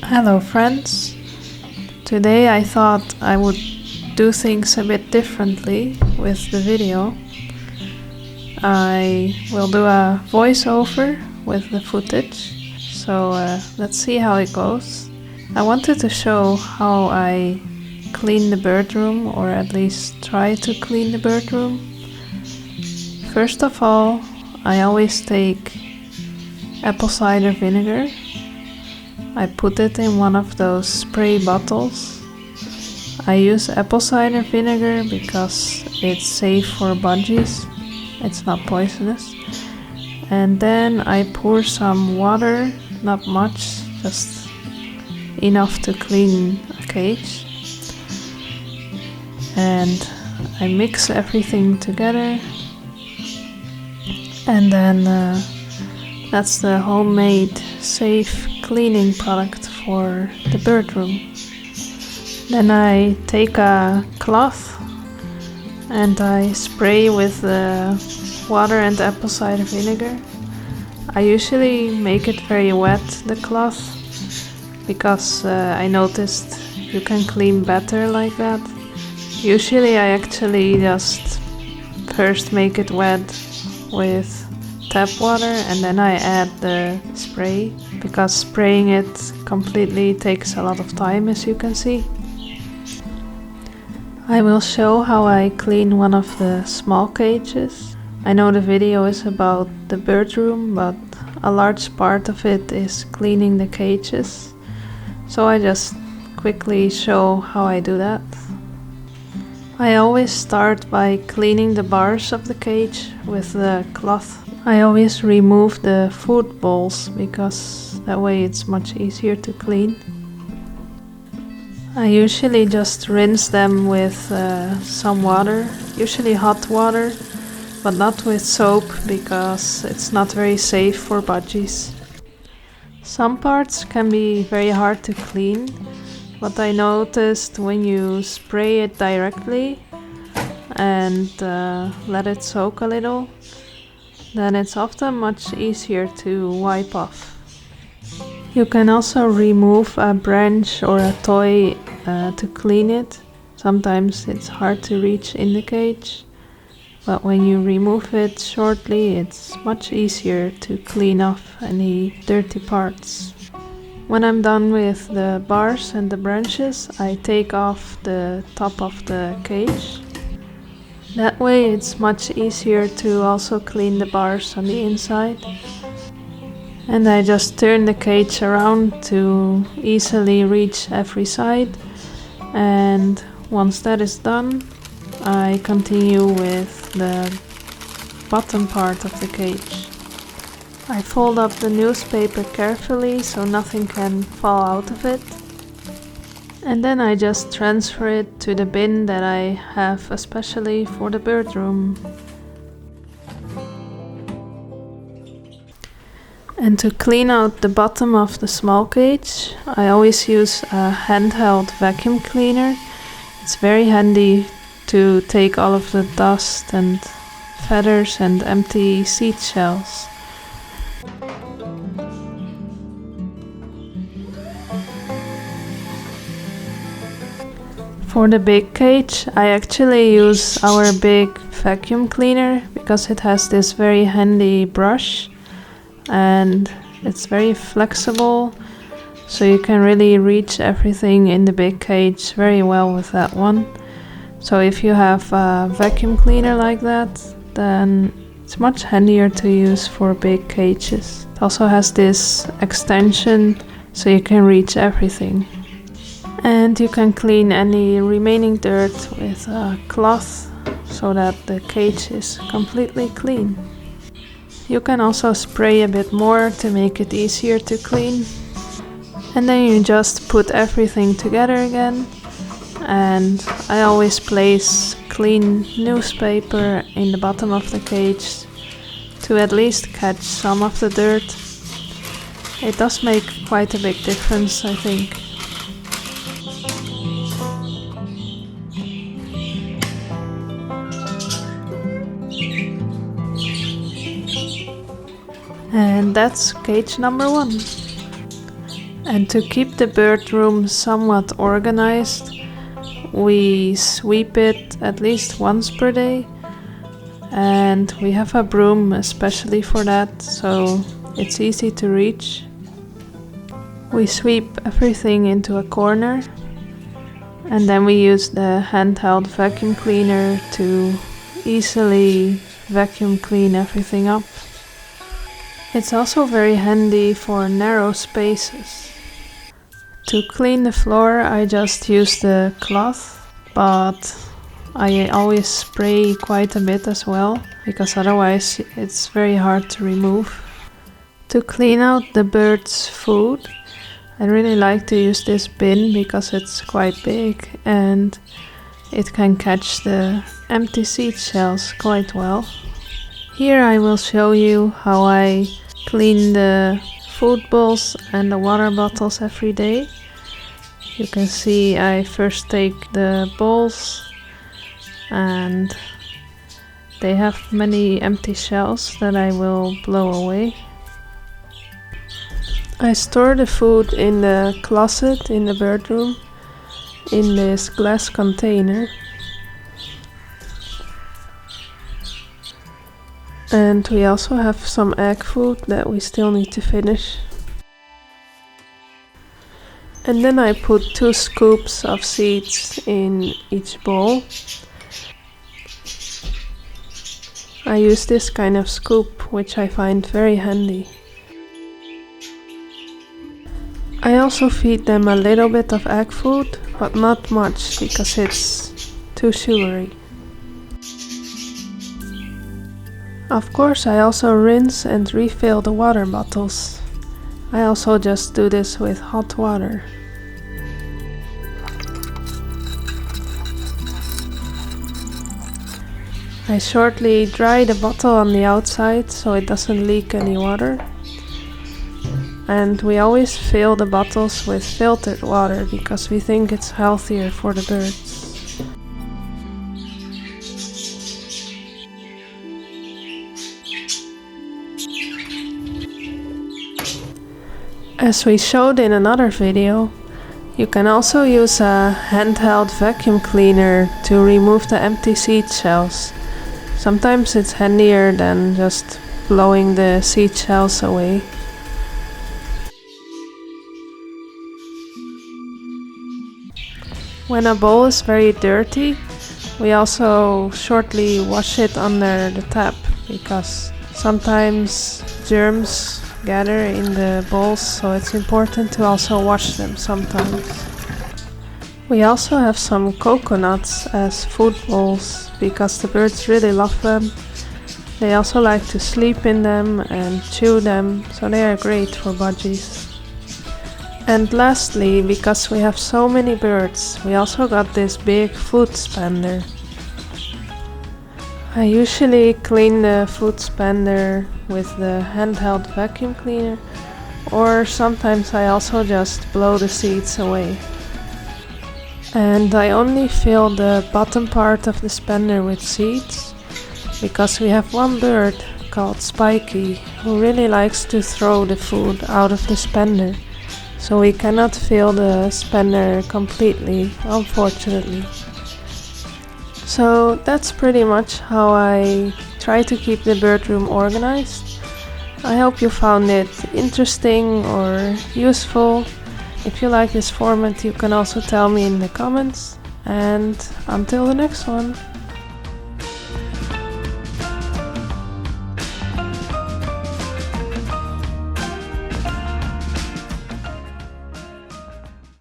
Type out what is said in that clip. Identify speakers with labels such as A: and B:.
A: Hello friends! Today I thought I would do things a bit differently with the video. I will do a voiceover with the footage, so let's see how it goes. I wanted to show how I clean the bird room, or at least try to clean the bird room. First of all, I always take apple cider vinegar. I put it in one of those spray bottles. I use apple cider vinegar because it's safe for budgies. It's not poisonous. And then I pour some water, not much, just enough to clean a cage. And I mix everything together. And then that's the homemade safe cleaning product for the bird room. Then I take a cloth and I spray with the water and apple cider vinegar. I usually make it very wet, the cloth, because I noticed you can clean better like that. Usually I actually just first make it wet with tap water and then I add the spray, because spraying it completely takes a lot of time, as you can see. I will show how I clean one of the small cages. I know the video is about the bird room, but a large part of it is cleaning the cages. So I just quickly show how I do that. I always start by cleaning the bars of the cage with the cloth. I always remove the food bowls because that way it's much easier to clean. I usually just rinse them with some water, usually hot water, but not with soap because it's not very safe for budgies. Some parts can be very hard to clean, but I noticed when you spray it directly and let it soak a little, then it's often much easier to wipe off. You can also remove a branch or a toy to clean it. Sometimes it's hard to reach in the cage, but when you remove it shortly, it's much easier to clean off any dirty parts. When I'm done with the bars and the branches, I take off the top of the cage. That way it's much easier to also clean the bars on the inside. And I just turn the cage around to easily reach every side. And once that is done, I continue with the bottom part of the cage. I fold up the newspaper carefully so nothing can fall out of it. And then I just transfer it to the bin that I have especially for the bird room. And to clean out the bottom of the small cage, I always use a handheld vacuum cleaner. It's very handy to take all of the dust and feathers and empty seed shells. For the big cage, I actually use our big vacuum cleaner because it has this very handy brush and it's very flexible, so you can really reach everything in the big cage very well with that one. So if you have a vacuum cleaner like that, then it's much handier to use for big cages. It also has this extension so you can reach everything. And you can clean any remaining dirt with a cloth so that the cage is completely clean. You can also spray a bit more to make it easier to clean. And then you just put everything together again. And I always place clean newspaper in the bottom of the cage to at least catch some of the dirt. It does make quite a big difference, I think. And that's cage number 1. And to keep the bird room somewhat organized, we sweep it at least once per day. And we have a broom especially for that, so it's easy to reach. We sweep everything into a corner, and then we use the handheld vacuum cleaner to easily vacuum clean everything up. It's also very handy for narrow spaces. To clean the floor, I just use the cloth, but I always spray quite a bit as well, because otherwise it's very hard to remove. To clean out the bird's food, I really like to use this bin because it's quite big and it can catch the empty seed shells quite well. Here I will show you how I clean the food bowls and the water bottles every day. You can see I first take the bowls, and they have many empty shells that I will blow away. I store the food in the closet in the bird room in this glass container. And we also have some egg food that we still need to finish. And then I put 2 scoops of seeds in each bowl. I use this kind of scoop, which I find very handy. I also feed them a little bit of egg food, but not much because it's too sugary. Of course, I also rinse and refill the water bottles. I also just do this with hot water. I shortly dry the bottle on the outside so it doesn't leak any water. And we always fill the bottles with filtered water because we think it's healthier for the birds. As we showed in another video, you can also use a handheld vacuum cleaner to remove the empty seed shells. Sometimes it's handier than just blowing the seed shells away. When a bowl is very dirty, we also shortly wash it under the tap because sometimes germs gather in the bowls, so it's important to also wash them sometimes. We also have some coconuts as food bowls because the birds really love them. They also like to sleep in them and chew them, so they are great for budgies. And lastly, because we have so many birds, we also got this big food spender. I usually clean the food spender with the handheld vacuum cleaner, or sometimes I also just blow the seeds away. And I only fill the bottom part of the spender with seeds, because we have one bird called Spiky who really likes to throw the food out of the spender. So we cannot fill the spender completely, unfortunately. So that's pretty much how I try to keep the bird room organized. I hope you found it interesting or useful. If you like this format, you can also tell me in the comments. And until the next one.